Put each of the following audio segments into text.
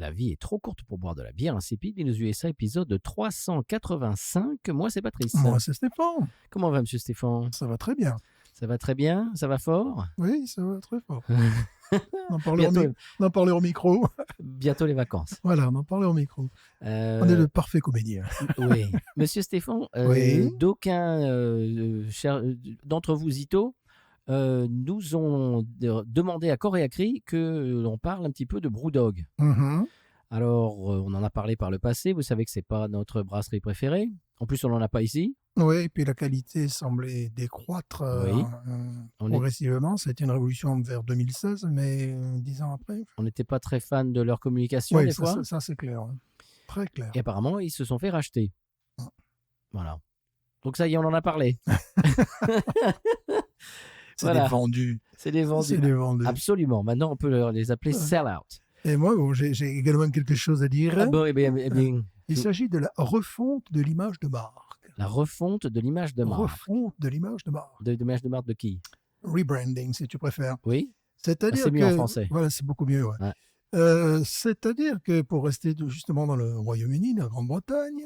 La vie est trop courte pour boire de la bière insipide. Binous USA, épisode 385. Moi, c'est Patrice. Moi, c'est Stéphane. Comment va, monsieur Stéphane? Ça va très bien. Ça va très bien? Ça va fort? Oui, ça va très fort. On en Bientôt, parlait au micro. bientôt les vacances. Voilà, on en parlait au micro. On est de parfaits comédiens. Oui. Monsieur Stéphane, Oui. d'aucuns d'entre vous, Zito, nous ont demandé à corps et à cri que l'on parle un petit peu de Brewdog. Mhm. Alors, on en a parlé par le passé. Vous savez que c'est pas notre brasserie préférée. En plus, on n'en a pas ici. Oui, et puis la qualité semblait décroître Oui. progressivement. C'était une révolution vers 2016, mais 10 ans après. On n'était pas très fan de leur communication Oui, des fois. ça c'est clair. Hein. Très clair. Et apparemment, ils se sont fait racheter. Ah. Voilà. Donc ça y est, on en a parlé. C'est Voilà. des vendus. C'est des vendus. C'est des vendus. Absolument. Maintenant, on peut les appeler sell-out. Et moi, bon, j'ai également quelque chose à dire. Ah bon, eh bien, Il s'agit de la refonte de l'image de marque. la refonte de l'image de marque. Refonte de l'image de marque. De l'image de marque de qui? Rebranding, si tu préfères. Oui. C'est-à-dire c'est que mieux en français. Voilà, c'est beaucoup mieux. Ouais. Ouais. C'est-à-dire que pour rester justement dans le Royaume-Uni, la Grande-Bretagne,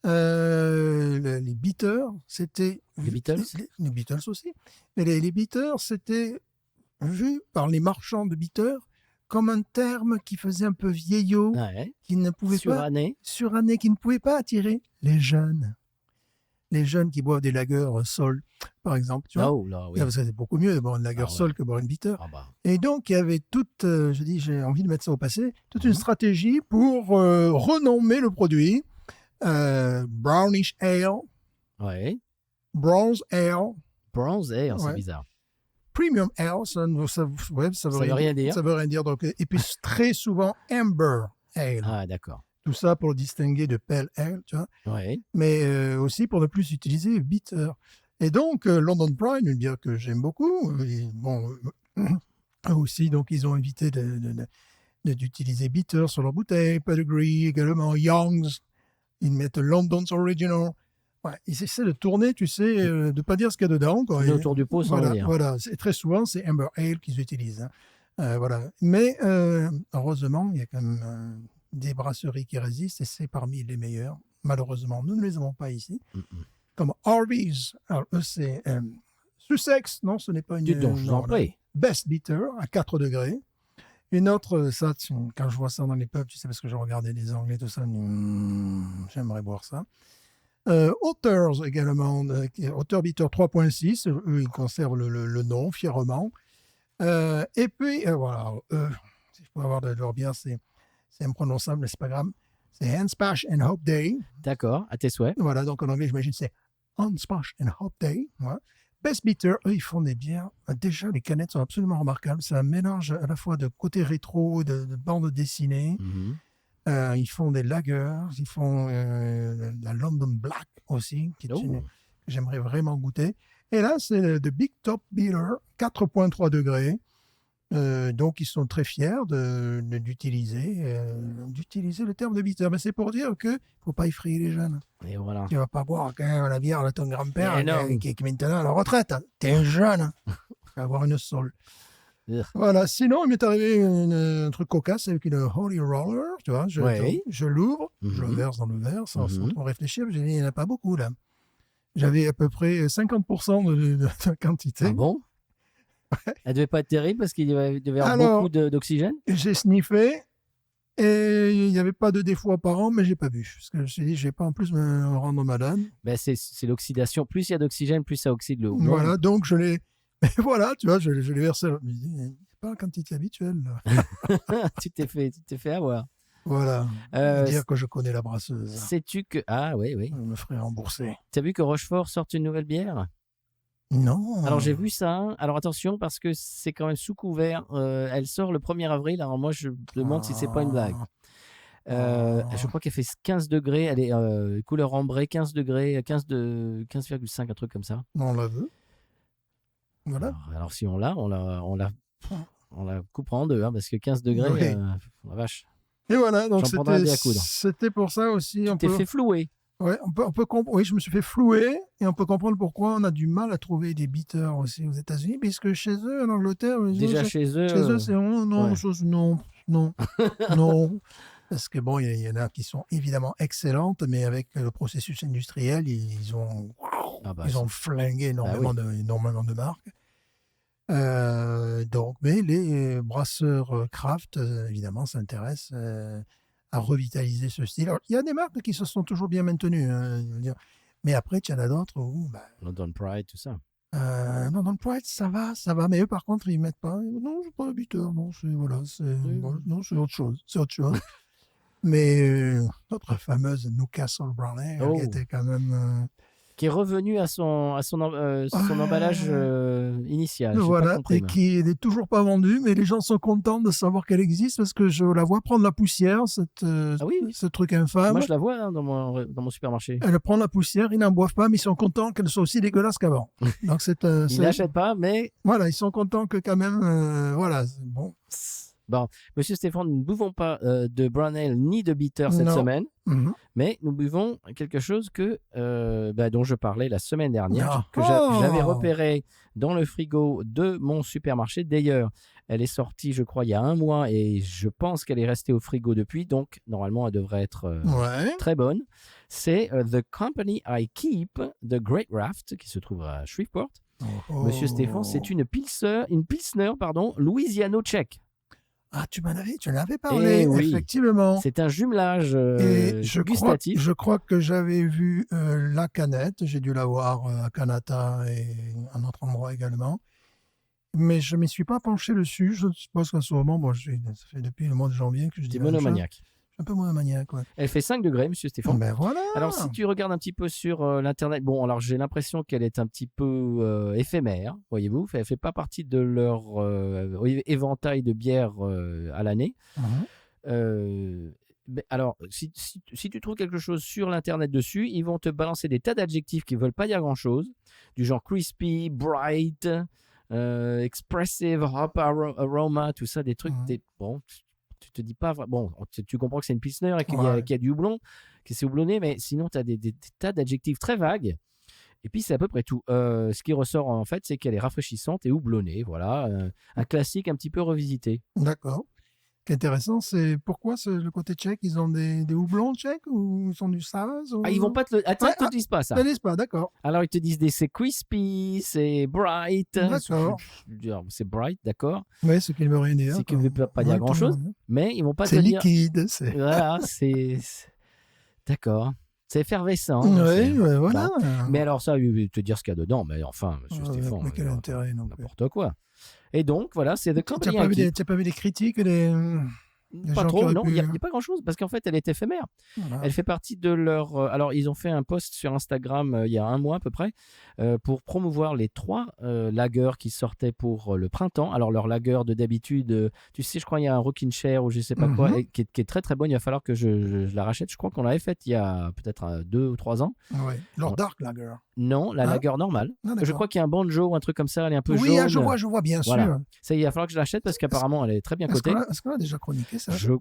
les bitters, c'était Les Beatles? Les Beatles aussi, mais les bitters, c'était vu par les marchands de bitters comme un terme qui faisait un peu vieillot, Ouais. qui ne pouvait pas Suranné. qui ne pouvait pas attirer les jeunes. Les jeunes qui boivent des lagers sol, par exemple. Tu vois. Oh là, oui. Parce que c'est beaucoup mieux de boire une lager Ah ouais. sol que boire une bitter. Ah bah. Et donc, il y avait toute, j'ai envie de mettre ça au passé, toute une stratégie pour renommer le produit. Brownish Ale, Ouais. Bronze Ale, Bronze Ale, c'est Ouais. bizarre. Premium Ale, ça veut rien dire. Ça veut rien dire. Donc, et puis, très souvent, Amber Ale. Ah, d'accord. Tout ça pour le distinguer de Pale Ale, tu vois. Ouais. Mais aussi pour ne plus utiliser bitter. Et donc, London Pride, une bière que j'aime beaucoup, aussi, donc, ils ont évité d'utiliser bitter sur leur bouteille, Pedigree également, Young's, ils mettent London's Original. Ouais, ils essaient de tourner, tu sais, de ne pas dire ce qu'il y a dedans. Quoi. Tourner autour du pot sans le dire. Voilà. Très souvent, c'est Amber Ale qu'ils utilisent. Hein. Voilà. Mais heureusement, il y a quand même des brasseries qui résistent et c'est parmi les meilleurs. Malheureusement, nous ne les avons pas ici. Comme Harvey's. Alors, eux, c'est Sussex. Non, ce n'est pas une... Dites donc, je vous en prie. Best Bitter à 4 degrés. Une autre, ça, quand je vois ça dans les pubs, tu sais, parce que je regardais les Anglais, tout ça, j'aimerais boire ça. Authors également, Author Bitter 3.6, eux, ils conservent le nom fièrement. Et puis, voilà, si je peux avoir de leur bière, c'est imprononçable, mais c'est pas grave. C'est Hanspach and Hope Day. D'accord, à tes souhaits. Voilà, donc en anglais, j'imagine, c'est Hanspach and Hope Day. Voilà. Best Bitter, eux, ils font des bières. Déjà, les canettes sont absolument remarquables. C'est un mélange à la fois de côté rétro, de bandes dessinées. Ils font des lagers, ils font la London Black aussi, que j'aimerais vraiment goûter. Et là, c'est le Big Top Bitter, 4.3 degrés. Donc, ils sont très fiers d'utiliser le terme de bitter. Mais c'est pour dire qu'il ne faut pas effrayer les jeunes. Et voilà. Tu ne vas pas boire quand même la bière de ton grand-père qui est maintenant à la retraite. Tu es un jeune. Tu vas avoir une sole. Voilà. Sinon, il m'est arrivé un truc cocasse avec une Holy Roller. Tu vois, je l'ouvre, je le verse dans le verre sans trop réfléchir. J'ai dit, il n'y en a pas beaucoup là. J'avais à peu près 50% de la quantité. Ah bon? Ouais. Elle devait pas être terrible parce qu'il devait y avoir beaucoup d'oxygène? J'ai sniffé et il n'y avait pas de défaut apparent, mais j'ai pas bu. Parce que je me suis dit, je vais pas en plus me rendre malade. Ben c'est l'oxydation. Plus il y a d'oxygène, plus ça oxyde l'eau. Voilà, donc je l'ai... Voilà, tu vois, je l'ai versé. Je me dis, c'est pas la quantité habituelle. Là. tu t'es fait avoir. Voilà, dire que je connais la brasseuse. Sais-tu que... Ah oui. Je me ferai rembourser. Tu as vu que Rochefort sort une nouvelle bière? Non. Alors j'ai vu ça. Alors attention parce que c'est quand même sous couvert. Elle sort le 1er avril. Alors moi je me demande si c'est pas une blague. Je crois qu'elle fait 15 degrés. Elle est couleur ambrée, 15 degrés, 15,5, un truc comme ça. On la veut. Voilà. Alors si on la coupera en deux, hein, parce que 15 degrés, la vache. Et voilà, donc c'était pour ça aussi. Tu t'es fait flouer. Ouais, oui, je me suis fait flouer et on peut comprendre pourquoi on a du mal à trouver des bitters aussi aux États-Unis, puisque chez eux, en Angleterre, chez eux, c'est non, Non, non. Parce que bon, il y en a qui sont évidemment excellentes, mais avec le processus industriel, ils ont flingué énormément de marques. Donc, mais les brasseurs craft, évidemment, s'intéressent à revitaliser ce style. Alors, il y a des marques qui se sont toujours bien maintenues, je veux dire. Mais après, il y en a d'autres où... London Pride, tout ça. London Pride, ça va. Mais eux, par contre, ils mettent pas... Non, c'est pas le bitter, non, c'est autre chose. C'est autre chose. Mais notre fameuse Newcastle Brown Ale, qui était quand même... qui est revenu à son emballage initial. Voilà, et qui n'est toujours pas vendue, mais les gens sont contents de savoir qu'elle existe parce que je la vois prendre la poussière, ce truc infâme. Moi, je la vois dans mon supermarché. Elle prend la poussière, ils n'en boivent pas, mais ils sont contents qu'elle soit aussi dégueulasse qu'avant. Donc ils n'achètent pas, mais... Voilà, ils sont contents que quand même... voilà, bon... Bon, Monsieur Stéphane, nous ne buvons pas de brown ale ni de bitter cette semaine, mais nous buvons quelque chose dont je parlais la semaine dernière, que j'avais repéré dans le frigo de mon supermarché. D'ailleurs, elle est sortie, je crois, il y a 1 mois et je pense qu'elle est restée au frigo depuis, donc normalement, elle devrait être très bonne. C'est The Company I Keep, The Great Raft, qui se trouve à Shreveport. Monsieur Stéphane, c'est une Pilsner, louisiano-tchèque. Ah, tu en avais parlé, effectivement. C'est un jumelage gustatif. Je crois que j'avais vu la canette. J'ai dû la voir à Kanata et à un autre endroit également. Mais je ne m'y suis pas penché dessus. Je suppose qu'en ce moment, ça fait depuis le mois de janvier que je dis... T'es monomaniaque. Un peu monomaniaque, ouais. Elle fait 5 degrés, Monsieur Stéphane. Ben voilà. Alors, si tu regardes un petit peu sur l'Internet, bon, alors j'ai l'impression qu'elle est un petit peu éphémère, voyez-vous. Elle ne fait pas partie de leur éventail de bières à l'année. Alors, si tu trouves quelque chose sur l'Internet dessus, ils vont te balancer des tas d'adjectifs qui ne veulent pas dire grand-chose, du genre crispy, bright, expressive, hop aroma, tout ça, des trucs... Bon, tu te dis pas... Bon, tu comprends que c'est une Pilsner et qu'il y a du houblon, que c'est houblonné, mais sinon, tu as des tas d'adjectifs très vagues. Et puis, c'est à peu près tout. Ce qui ressort, en fait, c'est qu'elle est rafraîchissante et houblonnée. Voilà, un classique un petit peu revisité. D'accord. Ce qui est intéressant, c'est pourquoi le côté tchèque, ils ont des houblons tchèques ou ils ont du Savas ou... Ils vont pas te le... Attends, ils te disent pas ça. Ils te disent pas, d'accord. Alors, ils te disent c'est crispy, c'est bright. D'accord. C'est bright, d'accord. Oui, ce qui ne veut rien dire. Ce qui ne veut pas dire grand-chose. Mais ils vont pas te C'est dire... liquide. Voilà, c'est... D'accord. C'est effervescent. Oui, voilà. Bon. Mais alors ça, te dire ce qu'il y a dedans, mais enfin, Monsieur Stéphane, mais quel intérêt, n'importe quoi. Et donc, voilà, c'est The Company I Keep. Tu n'as pas vu des critiques Pas trop, non, il n'y a pas grand-chose, parce qu'en fait, elle est éphémère. Voilà. Elle fait partie de leur... alors, ils ont fait un post sur Instagram il y a 1 mois à peu près, pour promouvoir les 3 lagers qui sortaient pour le printemps. Alors, leur lager de d'habitude, tu sais, je crois qu'il y a un Rockin' Chair ou je ne sais pas quoi, qui est très très bonne. Il va falloir que je la rachète. Je crois qu'on l'avait faite il y a peut-être 2 ou 3 ans. Oui, leur Dark Lager. Non, la lager normale. Je crois qu'il y a un banjo ou un truc comme ça, elle est un peu jaune. Oui, je vois, bien sûr. Ça, il va falloir que je l'achète parce qu'apparemment, elle est très bien cotée. Est-ce qu'on a déjà chroniqué ça? Je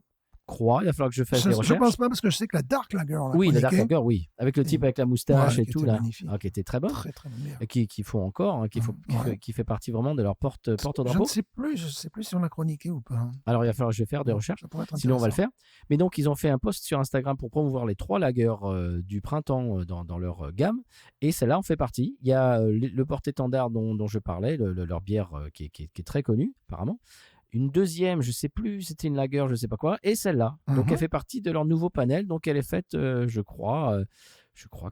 crois, il va falloir que je fasse des recherches. Je pense pas parce que je sais que la Dark Lager, oui, la Dark Lager, oui, avec le type avec la moustache et tout là, qui était très bonne, très bonne, et qui font encore, qui fait partie vraiment de leur porte-drapeau. Je sais plus si on l'a chroniqué ou pas. Alors il va falloir que je vais faire des recherches, sinon on va le faire. Mais donc ils ont fait un post sur Instagram pour promouvoir les 3 lagers du printemps dans leur gamme, et celle-là en fait partie. Il y a le porte-étendard dont je parlais, leur bière qui est très connue apparemment. Une deuxième, je ne sais plus, c'était une lager, je ne sais pas quoi, et celle-là. Donc, elle fait partie de leur nouveau panel. Donc, elle est faite, je crois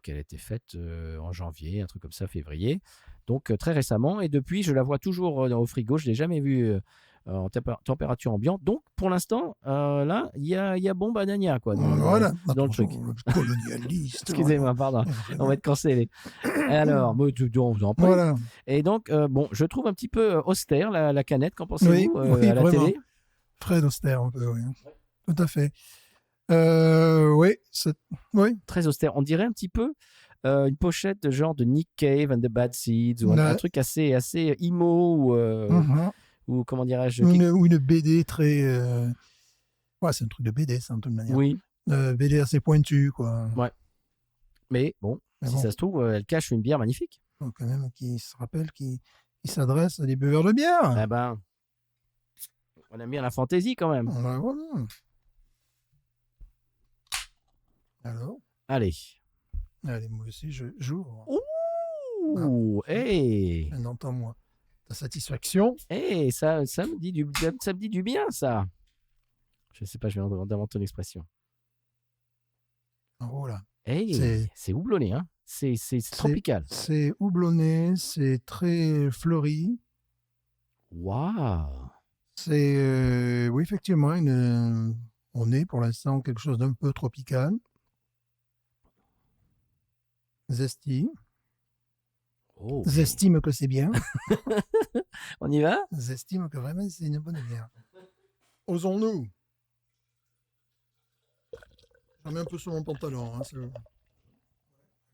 qu'elle a été faite en janvier, un truc comme ça, février. Donc, très récemment. Et depuis, je la vois toujours au frigo. Je ne l'ai jamais vue en température ambiante. Donc, pour l'instant, là, il y a bon banania, quoi, dans le truc. Colonialiste. Excusez-moi, pardon. On va être cancellé. Alors, on vous en prie. Voilà. Et donc, je trouve un petit peu austère la canette. Qu'en pensez-vous à la télé? Très austère, un peu, oui. Tout à fait. Oui. Très austère. On dirait un petit peu une pochette de genre de Nick Cave and the Bad Seeds, ou un truc assez emo, ou comment dirais-je, ou une BD très... c'est un truc de BD, ça, de toute manière. Oui. BD assez pointu, quoi. Ouais. Mais bon, ça se trouve, elle cache une bière magnifique. Donc, quand même, qui se rappelle qu'il s'adresse à des buveurs de bière. Ah ben... On aime bien la fantaisie quand même. Voilà. Alors, Allez. allez, moi aussi, j'ouvre. Ouh, hey. Je n'entends moi. Ta satisfaction. Hey, ça me dit du bien, ça. Je sais pas, je viens d'inventer une expression. Oh là. Hey, c'est houblonné, hein. C'est tropical. C'est houblonné, c'est très fleuri. Waouh. C'est, oui, effectivement, on est pour l'instant quelque chose d'un peu tropical. Zesty. Oh, Zestime que c'est bien. On y va? Zestime que vraiment c'est une bonne bière. Osons-nous. J'en mets un peu sur mon pantalon. Hein,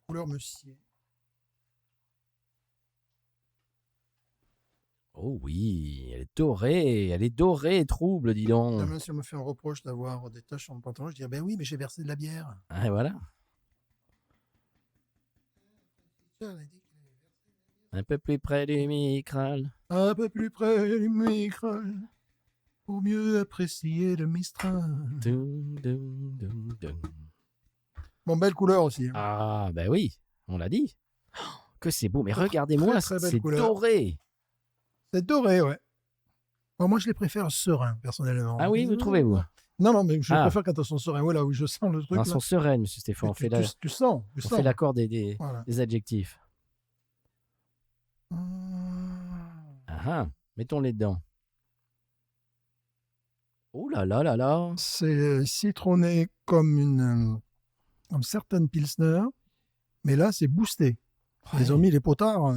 couleur me sied. Oh oui, elle est dorée et trouble, dis donc. Même si on me fait un reproche d'avoir des taches sur mon pantalon, je dirais ben oui, mais j'ai versé de la bière. Ah, et voilà. Un peu plus près du Mistral. Un peu plus près du Mistral, pour mieux apprécier le Mistral. Dum, dum, dum, dum. Bon, belle couleur aussi. Hein. Ah, ben oui, on l'a dit. Oh, que c'est beau, mais regardez-moi, très belle c'est couleur. doré. C'est doré, ouais. Bon, moi, je les préfère sereins, personnellement. Ah oui, vous trouvez-vous? Non, mais je les préfère quand elles sont sereins. Voilà, où je sens le truc. Elles sont sereines, monsieur Stéphane. Tu sens. On fait l'accord des adjectifs. Ah, mettons-les dedans. Oh là là là là. C'est citronné comme certaines Pilsner, mais là, c'est boosté. Ouais. Ils ont mis les potards.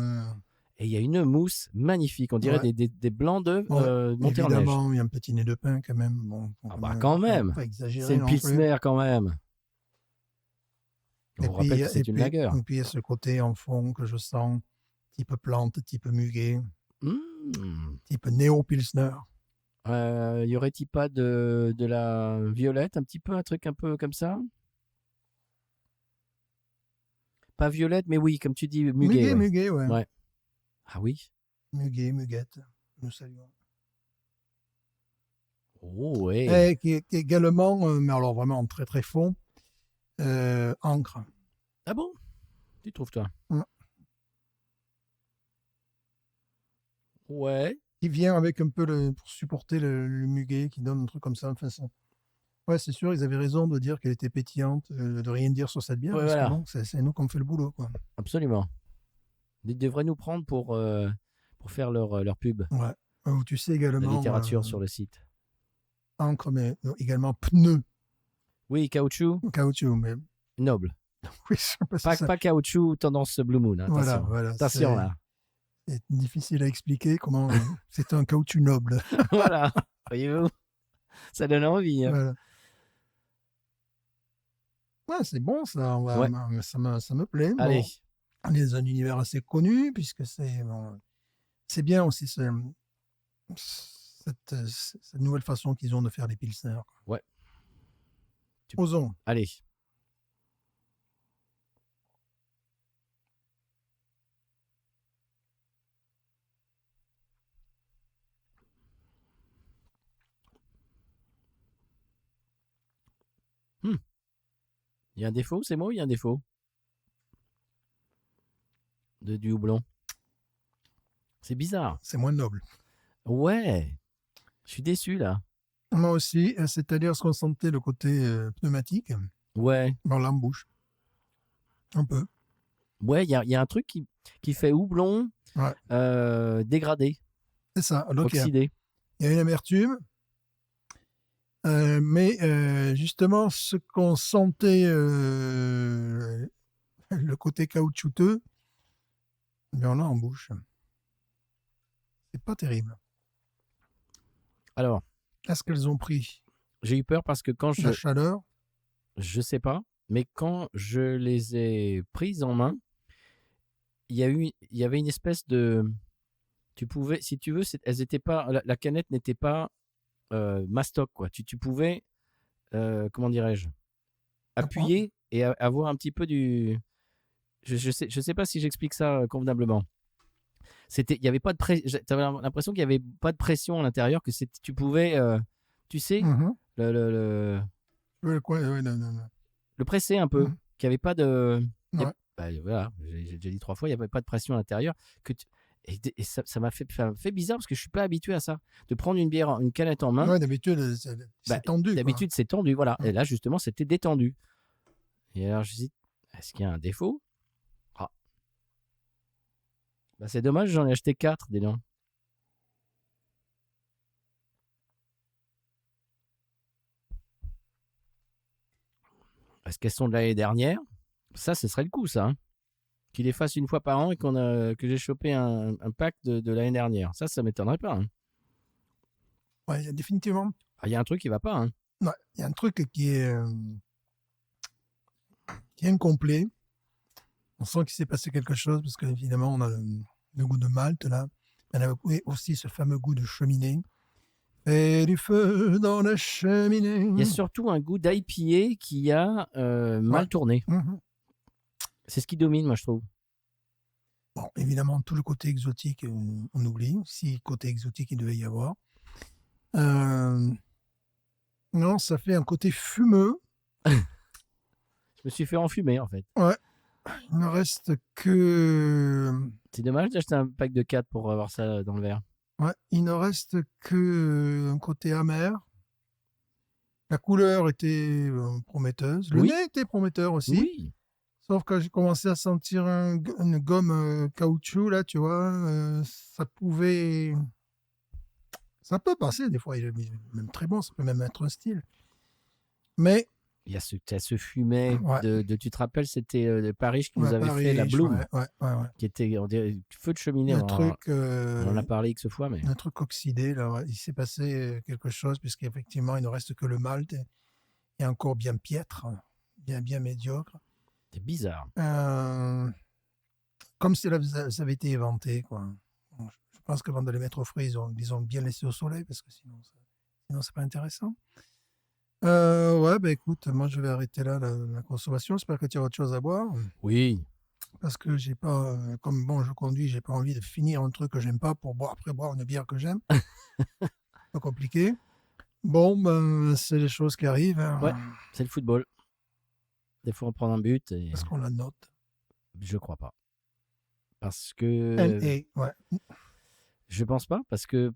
Et il y a une mousse magnifique. On dirait des blancs d'œufs montés en neige. Évidemment, il y a un petit nez de pain quand même. Bon, quand même. C'est une Pilsner quand même. On vous rappelle que c'est une lager. Et puis il y a ce côté en fond que je sens, type plante, type muguet, type néo-Pilsner. Y aurait-il pas de la violette, un truc un peu comme ça? Pas violette, mais oui, comme tu dis, muguet. Muguet, ouais. Ah oui? Muguet, muguette, nous saluons. Oh, ouais. Et qui est également, mais alors vraiment très très fond, encre. Ah bon? Tu trouves, toi? Ouais. Qui vient avec un peu pour supporter le muguet, qui donne un truc comme ça. Enfin, ouais, c'est sûr, ils avaient raison de dire qu'elle était pétillante, de rien dire sur cette bière, parce que bon, c'est nous qu'on fait le boulot, quoi. Absolument. Ils devraient nous prendre pour faire leur pub. Ouais. Tu sais également. La littérature sur le site. Encre, mais également pneu. Oui, caoutchouc. Caoutchouc, mais. Noble. Oui, pas caoutchouc tendance Blue Moon. Hein. Attention. Voilà. Attention là. C'est difficile à expliquer comment c'est un caoutchouc noble. Voilà. Voyez-vous, ça donne envie. Hein. Voilà. Ouais, c'est bon ça. Ça me plaît. Allez. Bon, on est dans un univers assez connu puisque c'est bien aussi cette nouvelle façon qu'ils ont de faire les pilsners. Ouais. Osons. Allez. Il y a un défaut, c'est moi ou il y a un défaut du houblon? C'est bizarre. C'est moins noble. Ouais. Je suis déçu là. Moi aussi, c'est-à-dire qu'on sentait le côté pneumatique. Ouais. Dans l'embouche. Un peu. Ouais, il y a un truc qui fait houblon dégradé. C'est ça. Donc, oxydé. Il y a une amertume. Mais justement, ce qu'on sentait, le côté caoutchouteux, mais on l'a en bouche. C'est pas terrible. Alors, est-ce qu'elles ont pris? J'ai eu peur parce que quand la chaleur, je sais pas, mais quand je les ai prises en main, il y avait une espèce de, tu pouvais, si tu veux, elles étaient pas, la canette n'était pas mastoc quoi. Tu pouvais, comment dirais-je, appuyer et avoir un petit peu du, je sais pas si j'explique ça convenablement. il y avait pas de t'avais l'impression qu'il y avait pas de pression à l'intérieur, que tu pouvais, tu sais, le presser un peu, qu'il n'y avait pas de. Voilà, j'ai déjà dit 3 fois, il n'y avait pas de pression à l'intérieur. Et ça m'a fait bizarre parce que je suis pas habitué à ça. De prendre une bière, une canette en main. Ouais, d'habitude, c'est tendu. D'habitude, c'est tendu, voilà. Et là, justement, c'était détendu. Et alors, je me suis dit, est-ce qu'il y a un défaut? C'est dommage, j'en ai acheté 4, dis donc. Est-ce qu'elles sont de l'année dernière? Ça, ce serait le coup, ça. Hein. Qu'il les fasse une fois par an et que j'ai chopé un pack de l'année dernière. Ça m'étonnerait pas. Hein. Ouais, il y a définitivement. Il y a un truc qui va pas. Hein. Ouais, il y a un truc qui est incomplet. On sent qu'il s'est passé quelque chose parce qu'évidemment, on a le goût de malt là. On a aussi ce fameux goût de cheminée. Et du feu dans la cheminée. Il y a surtout un goût d'IPA qui a mal tourné. C'est ce qui domine, moi, je trouve. Bon, évidemment, tout le côté exotique, on oublie. Si côté exotique, il devait y avoir. Non, ça fait un côté fumeux. Je me suis fait enfumer, en fait. Ouais. Il ne reste que... C'est dommage d'acheter un pack de 4 pour avoir ça dans le verre. Ouais, il ne reste que un côté amer. La couleur était prometteuse. Le nez était prometteur aussi. Oui. Sauf que j'ai commencé à sentir une gomme caoutchouc, là, tu vois. Ça peut passer des fois. Il est même très bon. Ça peut même être un style. Mais... Il y a ce fumet tu te rappelles, c'était de Paris qui nous avait fait la Bloom, qui était feu de cheminée. On en a parlé X fois, mais un truc oxydé là. Ouais. Il s'est passé quelque chose puisqu'effectivement il ne reste que le malt et encore bien piètre, bien médiocre. C'est bizarre. Comme si ça avait été éventé, quoi. Bon, je pense qu'avant de les mettre au frais, ils ont bien laissé au soleil parce que sinon c'est pas intéressant. Écoute, moi je vais arrêter là la consommation. J'espère que tu as autre chose à boire. Oui. Parce que j'ai pas, comme je conduis, j'ai pas envie de finir un truc que j'aime pas pour après boire une bière que j'aime. Pas compliqué. Bon, c'est les choses qui arrivent. Hein. Ouais, c'est le football. Des fois on prend un but. Est-ce qu'on la note? Je crois pas. Parce que. NA, ouais. Je pense pas, parce que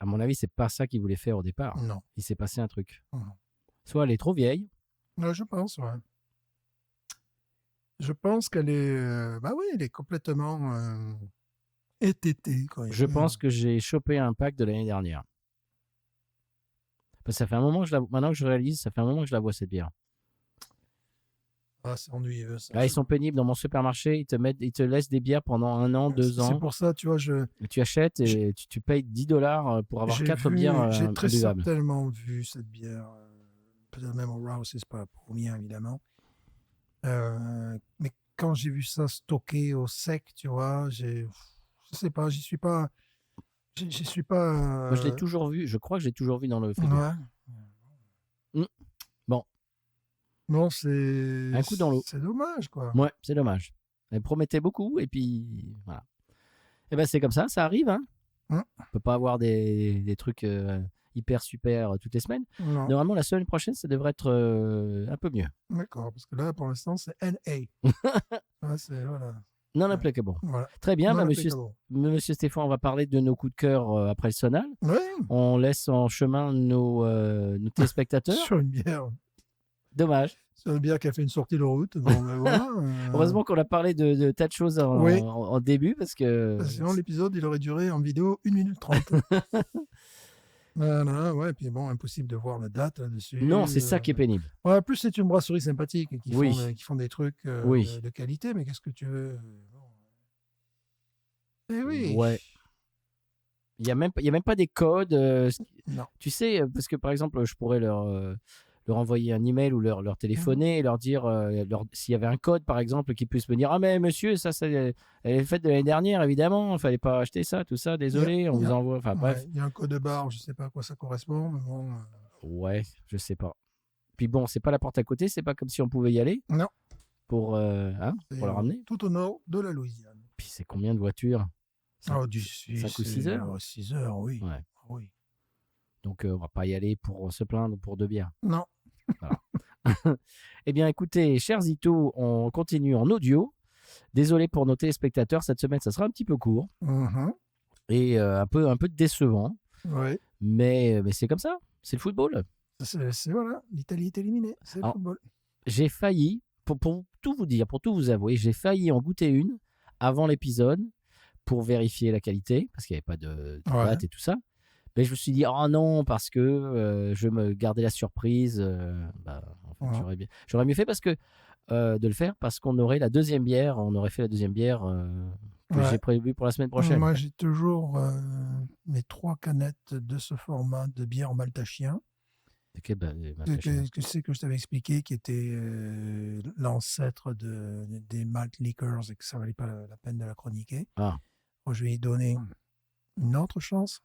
à mon avis, c'est pas ça qu'il voulait faire au départ. Non. Il s'est passé un truc. Soit elle est trop vieille. Je pense, ouais. Je pense qu'elle est... elle est complètement ététée. Je pense que j'ai chopé un pack de l'année dernière. Parce que ça fait un moment que je la... Maintenant que je réalise, ça fait un moment que je la vois, cette bière. Ah, c'est ennuyeux. Ça. Là, ils sont pénibles dans mon supermarché. Ils te laissent des bières pendant 1 an, 2 ans. C'est pour ça, tu vois, tu achètes et tu payes $10 pour avoir 4 bières J'ai très imbuvables. certainement vu cette bière. Peut-être même au Rouse, c'est pas pour rien, évidemment. Mais quand j'ai vu ça stocké au sec, tu vois, je sais pas, j'y suis pas... Moi, je l'ai toujours vu. Je crois que j'ai toujours vu dans le frigo. Ouais. Bon. Non, c'est... Un coup dans l'eau. C'est dommage, quoi. Ouais, c'est dommage. Elle promettait beaucoup et puis voilà. Et ben c'est comme ça arrive. Hein. On peut pas avoir des trucs hyper super toutes les semaines. Non. Normalement, la semaine prochaine, ça devrait être un peu mieux. D'accord, parce que là, pour l'instant, c'est NA. Voilà. Non applicable. Voilà. Très bien, monsieur Stéphane, on va parler de nos coups de cœur après le sonal. Oui. On laisse en chemin nos téléspectateurs. Sur une bière. Dommage. Sur une bière qui a fait une sortie de route. Bon, voilà, Heureusement qu'on a parlé de tas de choses en début parce que... Sinon, l'épisode, il aurait duré en vidéo 1 minute 30. Voilà, ouais, puis bon, impossible de voir la date là-dessus. Non, c'est ça qui est pénible. Ouais, en plus, c'est une brasserie sympathique qui font des trucs de qualité, mais qu'est-ce que tu veux? Eh oui. Ouais. Il n'y a même pas des codes. Non. Tu sais, parce que par exemple, je pourrais leur envoyer un email ou leur téléphoner et leur dire s'il y avait un code, par exemple, qui puisse me dire « Ah, mais monsieur, ça, elle est faite de l'année dernière, évidemment. Il ne fallait pas acheter ça, tout ça. Désolé, on vous envoie. » Enfin, bref. Il y a un code barre, je ne sais pas à quoi ça correspond, mais bon... Ouais, je sais pas. Puis bon, c'est pas la porte à côté, c'est pas comme si on pouvait y aller. Non. Pour le ramener. Tout au nord de la Louisiane. Puis c'est combien de voitures? Du 6, 5 ou 6 heures. 6 heures, oui. Ouais. Oui. Donc, on va pas y aller pour se plaindre pour 2 bières. Non. Voilà. Eh bien, écoutez, chers Ito, on continue en audio. Désolé pour nos téléspectateurs, cette semaine, ça sera un petit peu court et un peu décevant. Oui. Mais c'est comme ça, c'est le football. Voilà, l'Italie est éliminée, c'est le football. J'ai failli, pour tout vous dire, pour tout vous avouer, j'ai failli en goûter une avant l'épisode pour vérifier la qualité, parce qu'il n'y avait pas de date et tout ça. Mais je me suis dit, oh non, parce que je me gardais la surprise. J'aurais mieux fait parce que de le faire, parce qu'on aurait la deuxième bière, on aurait fait la deuxième bière que j'ai prévue pour la semaine prochaine. Moi, j'ai toujours mes 3 canettes de ce format de bière maltachien. Que c'est que je t'avais expliqué, qui était l'ancêtre des malt liquors et que ça valait pas la peine de la chroniquer. Moi, je vais y donner une autre chance.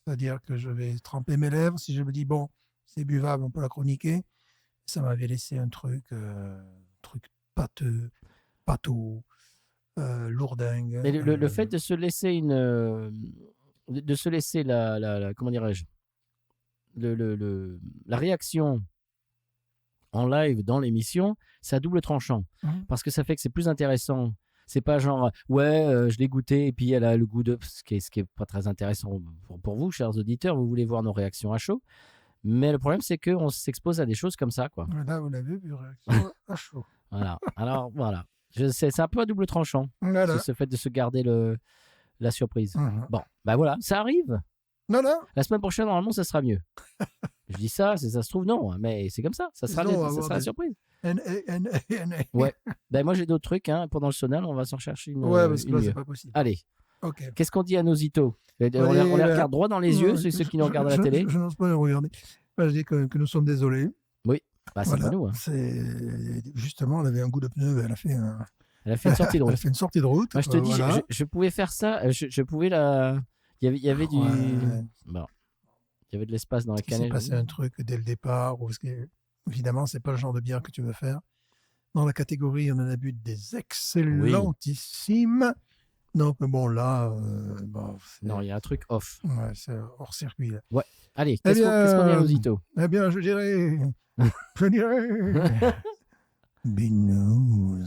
C'est-à-dire que je vais tremper mes lèvres. Si je me dis, bon, c'est buvable, on peut la chroniquer. Ça m'avait laissé un truc pâteux, lourdingue. Mais le fait de se laisser de se laisser la comment dirais-je, la réaction en live dans l'émission, c'est à double tranchant. Parce que ça fait que c'est plus intéressant. C'est pas genre, je l'ai goûté et puis elle a le goût de... Ce qui est pas très intéressant pour vous, chers auditeurs, vous voulez voir nos réactions à chaud. Mais le problème, c'est qu'on s'expose à des choses comme ça, quoi. Là, vous l'avez vu, réaction à chaud. Voilà. Alors, voilà. C'est un peu à double tranchant, ce fait de se garder la surprise. Bon, voilà, ça arrive. La semaine prochaine, normalement, ça sera mieux. Je dis ça, ça se trouve, non, mais c'est comme ça. Ça sera la surprise. Ouais. Moi, j'ai d'autres trucs. Pendant le sonal, on va s'en chercher une. Parce que là, c'est pas possible. Allez. Okay. Qu'est-ce qu'on dit à nos itos? On les regarde droit dans les yeux, ceux qui nous regardent à la télé. Je n'ose pas les regarder. Je dis que nous sommes désolés. Oui, c'est pas nous. Justement, elle avait un goût de pneu. Elle a fait une sortie de route. Elle a fait une sortie de route. Moi, je te dis, je pouvais faire ça. Je pouvais la. Il y avait du. Bon. Il y avait de l'espace dans la canette. Il s'est passé un truc dès le départ. Parce que, évidemment, c'est pas le genre de bière que tu veux faire. Dans la catégorie, on en a bu des excellentissimes. Donc, bon, là... non, il y a un truc off. Ouais, c'est hors circuit, là. Ouais. Allez, qu'est-ce qu'on dit à nos Ito? Eh bien, je dirais... Binous.